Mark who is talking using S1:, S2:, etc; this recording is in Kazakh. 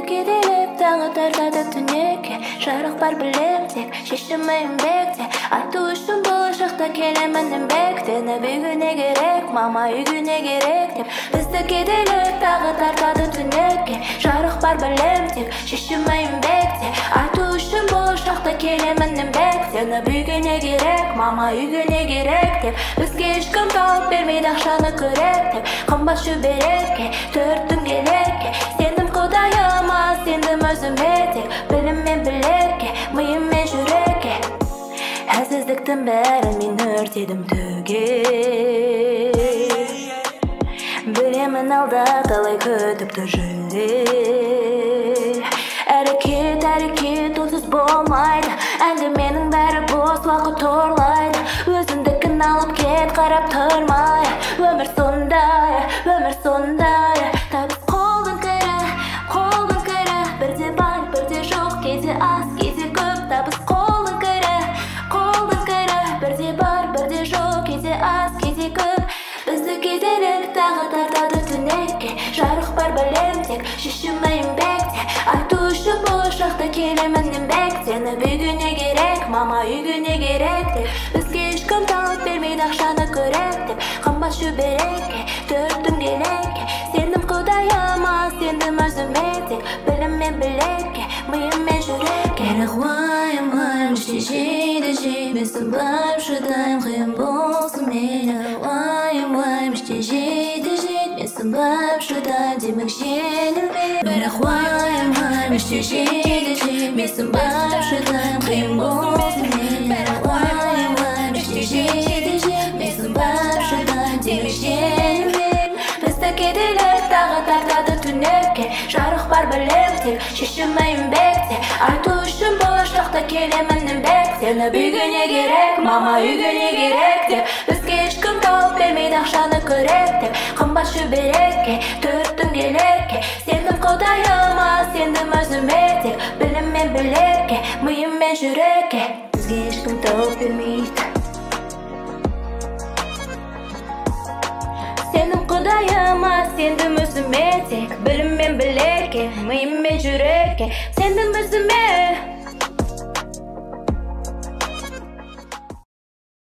S1: kedelip tağı tартады түнекке. Жарық бар білем тек, шешімейін бекте. Айту үшін болашақта келемін бектені. Бүгіне керек, мама үйгіне керек деп. Бізді kedelip tağı тартады түнекке. Жарық бар білем тек, шешімейін бекте. Айту үшін болашақта келемін бектені. Бүгіне керек, мама үйгіне керек деп. Бізге ешкім тауып бермейді ақшаны көрек деп. Қымбат шүберекке, төрттің келекке. Сендім құдайыма, сендім өзіме тек. Білім мен білекке, миым мен жүрекке. Әлсіздіктің бәрін мен өртедім төге. Білемін алда талай күтіп тұр жүлде. Әрекет онсыз болмайды. Әңгіменің бәрі бос, уақыт торлайды. Өзіндікін алып кет, қарап тұрмай. Өмір сондай, өмір сондай. Табыс қолдың кірі, бірде бар, бірде жоқ. Кейде аз, кейде көп. Табыс қолдың кірі, бірде бар, бірде жоқ. Кейде аз, кейде көп. Бізді kedelip tağı тартады түнекке. Жарық бар білем тек, шешімейін бекте. Айту үшін болашақта келемін бектені. Бүгіне керек, мама үйгіне керек деп. Бізге ешкім тауып бермейді ақшаны көрек деп. Қымбат шүберекке, төрттің келекке. Сендім құдайыма, сендім өзіме тек. Білім мен білекке, миым мен жүрекке. Керек уайым, іште жейді жеймесін. Барып шыдайым, қиын болсын мейлі. Уайым, іште жейді жеймесін. Барып шыдайым, демек жеңілмей. Бірақ уайым, іште жейді жеймесін. Барып шыдайым, қиын болсын мейлі. Уайым, іште жейді жеймесін. Барып шыдайым, демек жеңілмей. Бізді kedelip tağı тартады түнекке. Жарық бар білем тек, шешімейін бекте. Айту үшін болашақта келемін бектені. Бүгіне керек, мама үйгіне керек деп. Бізге ешкім тауып бермейді ақшаны көрек деп. Қымбат шүберекке, төрттің келекке. Сендім құдайыма, сендім өзіме тек. Білім мен білекке, миым мен жүрекке. Бізге ешкім тауып бермейді. Сендім құдайыма, сендім өзіме тек. Білім мен білекке, миым мен жүрекке. Сендім өзіме.